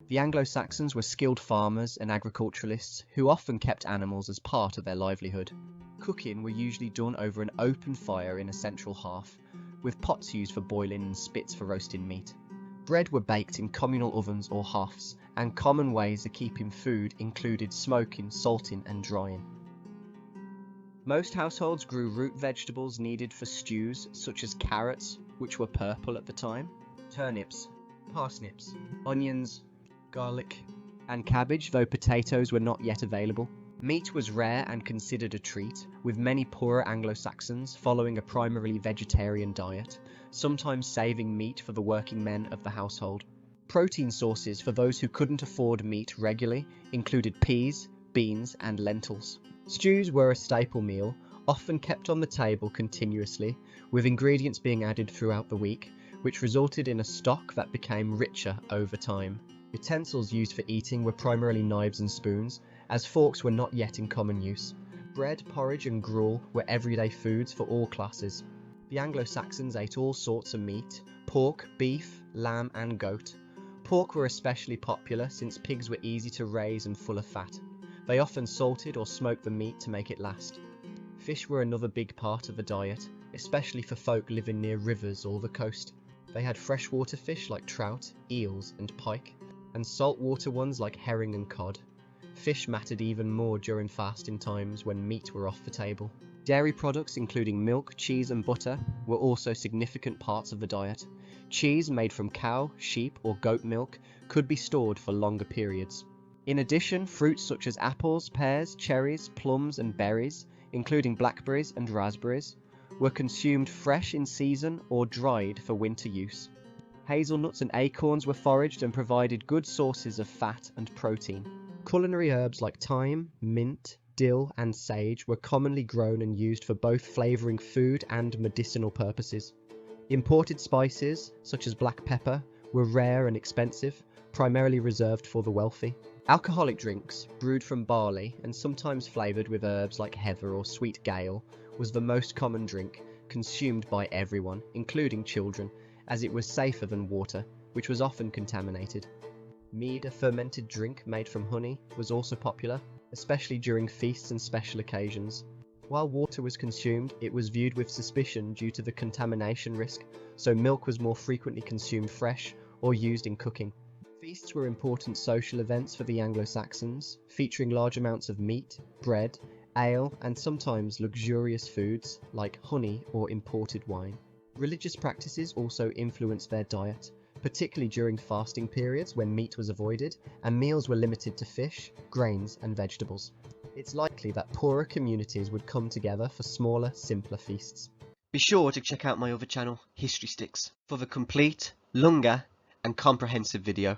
The Anglo-Saxons were skilled farmers and agriculturalists who often kept animals as part of their livelihood. Cooking were usually done over an open fire in a central hearth, with pots used for boiling and spits for roasting meat. Bread were baked in communal ovens or hearths, and common ways of keeping food included smoking, salting and drying. Most households grew root vegetables needed for stews, such as carrots, which were purple at the time, turnips, parsnips, onions, garlic, and cabbage, though potatoes were not yet available. Meat was rare and considered a treat, with many poorer Anglo-Saxons following a primarily vegetarian diet, sometimes saving meat for the working men of the household. Protein sources for those who couldn't afford meat regularly included peas, beans, and lentils. Stews were a staple meal, often kept on the table continuously, with ingredients being added throughout the week, which resulted in a stock that became richer over time. Utensils used for eating were primarily knives and spoons, as forks were not yet in common use. Bread, porridge and gruel were everyday foods for all classes. The Anglo-Saxons ate all sorts of meat: pork, beef, lamb and goat. Pork were especially popular since pigs were easy to raise and full of fat. They often salted or smoked the meat to make it last. Fish were another big part of the diet, especially for folk living near rivers or the coast. They had freshwater fish like trout, eels and pike, and saltwater ones like herring and cod. Fish mattered even more during fasting times when meat were off the table. Dairy products including milk, cheese and butter were also significant parts of the diet. Cheese made from cow, sheep or goat milk could be stored for longer periods. In addition, fruits such as apples, pears, cherries, plums and berries, including blackberries and raspberries, were consumed fresh in season or dried for winter use. Hazelnuts and acorns were foraged and provided good sources of fat and protein. Culinary herbs like thyme, mint, dill and sage were commonly grown and used for both flavouring food and medicinal purposes. Imported spices, such as black pepper, were rare and expensive, primarily reserved for the wealthy. Alcoholic drinks, brewed from barley and sometimes flavoured with herbs like heather or sweet gale, was the most common drink, consumed by everyone, including children, as it was safer than water, which was often contaminated. Mead, a fermented drink made from honey, was also popular, especially during feasts and special occasions. While water was consumed, it was viewed with suspicion due to the contamination risk, so milk was more frequently consumed fresh or used in cooking. Feasts were important social events for the Anglo-Saxons, featuring large amounts of meat, bread, ale, and sometimes luxurious foods like honey or imported wine. Religious practices also influenced their diet, particularly during fasting periods when meat was avoided and meals were limited to fish, grains, and vegetables. It's likely that poorer communities would come together for smaller, simpler feasts. Be sure to check out my other channel, History Sticks, for the complete, longer, and comprehensive video.